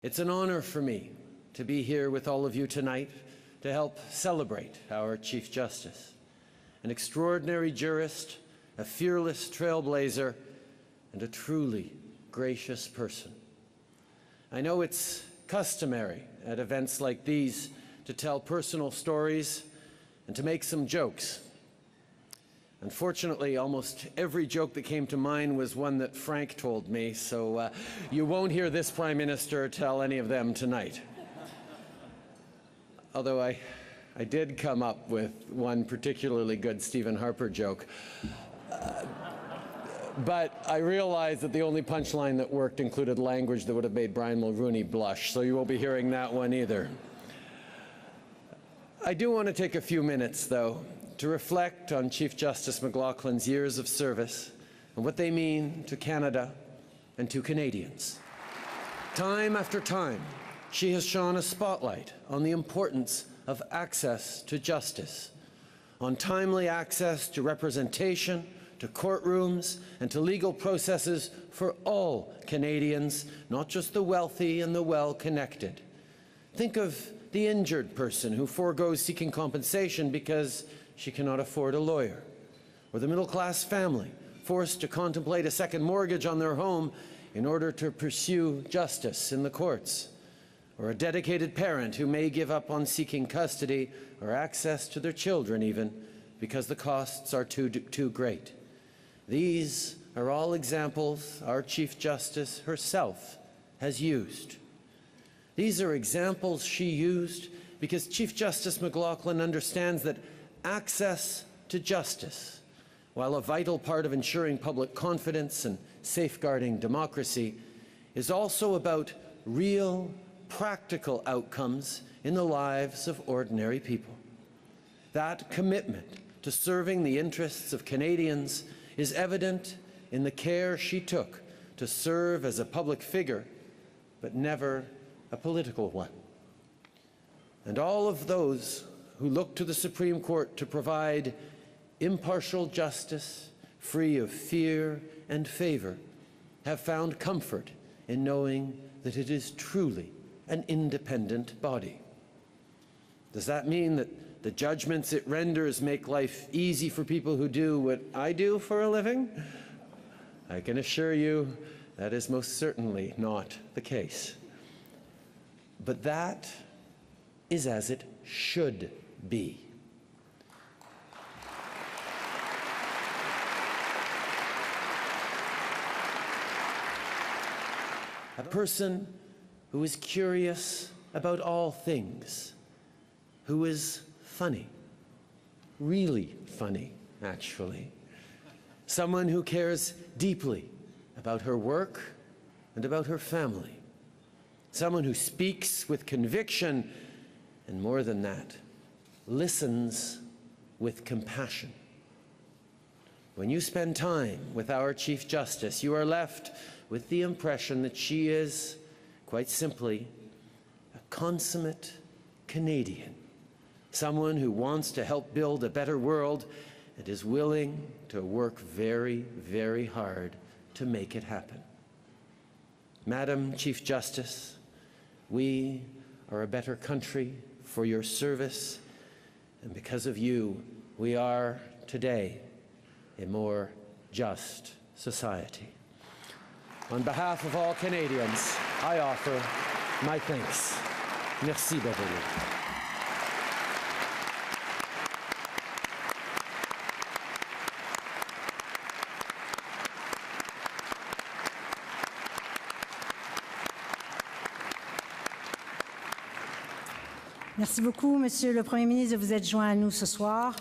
It's an honor for me to be here with all of you tonight to help celebrate our Chief Justice, an extraordinary jurist, a fearless trailblazer, and a truly gracious person. I know it's customary at events like these to tell personal stories and to make some jokes. Unfortunately, almost every joke that came to mind was one that Frank told me, so you won't hear this Prime Minister tell any of them tonight. Although I did come up with one particularly good Stephen Harper joke. But I realized that the only punchline that worked included language that would have made Brian Mulroney blush, so you won't be hearing that one either. I do want to take a few minutes, though, to reflect on Chief Justice McLachlin's years of service and what they mean to Canada and to Canadians. Time after time, she has shone a spotlight on the importance of access to justice, on timely access to representation, to courtrooms, and to legal processes for all Canadians, not just the wealthy and the well-connected. Think of the injured person who forgoes seeking compensation because she cannot afford a lawyer, or the middle-class family forced to contemplate a second mortgage on their home in order to pursue justice in the courts, or a dedicated parent who may give up on seeking custody or access to their children even because the costs are too great. These are all examples our Chief Justice herself has used. These are examples she used because Chief Justice McLachlin understands that access to justice, while a vital part of ensuring public confidence and safeguarding democracy, is also about real, practical outcomes in the lives of ordinary people. That commitment to serving the interests of Canadians is evident in the care she took to serve as a public figure, but never a political one. And all of those who look to the Supreme Court to provide impartial justice, free of fear and favour, have found comfort in knowing that it is truly an independent body. Does that mean that the judgments it renders make life easy for people who do what I do for a living? I can assure you that is most certainly not the case. But that is as it should be. A person who is curious about all things, who is funny, really funny, actually. Someone who cares deeply about her work and about her family. Someone who speaks with conviction, and more than that, listens with compassion. When you spend time with our Chief Justice, you are left with the impression that she is, quite simply, a consummate Canadian. Someone who wants to help build a better world and is willing to work very, very hard to make it happen. Madam Chief Justice, we are a better country for your service, and because of you, we are today a more just society. On behalf of all Canadians, I offer my thanks. Merci, Beverly. Merci beaucoup, Monsieur le Premier ministre, de vous être joint à nous ce soir.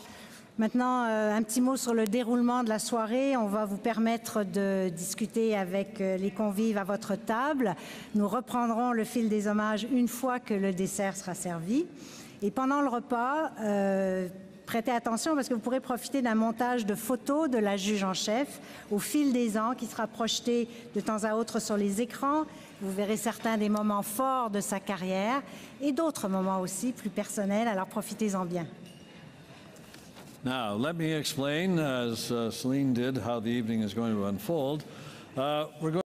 Maintenant, un petit mot sur le déroulement de la soirée. On va vous permettre de discuter avec les convives à votre table. Nous reprendrons le fil des hommages une fois que le dessert sera servi. Et pendant le repas, prêtez attention parce que vous pourrez profiter d'un montage de photos de la juge en chef au fil des ans qui sera projeté de temps à autre sur les écrans. Vous verrez certains des moments forts de sa carrière et d'autres moments aussi plus personnels, alors profitez-en bien. Now, let me explain, as Celine did, how the evening is going to unfold. We're going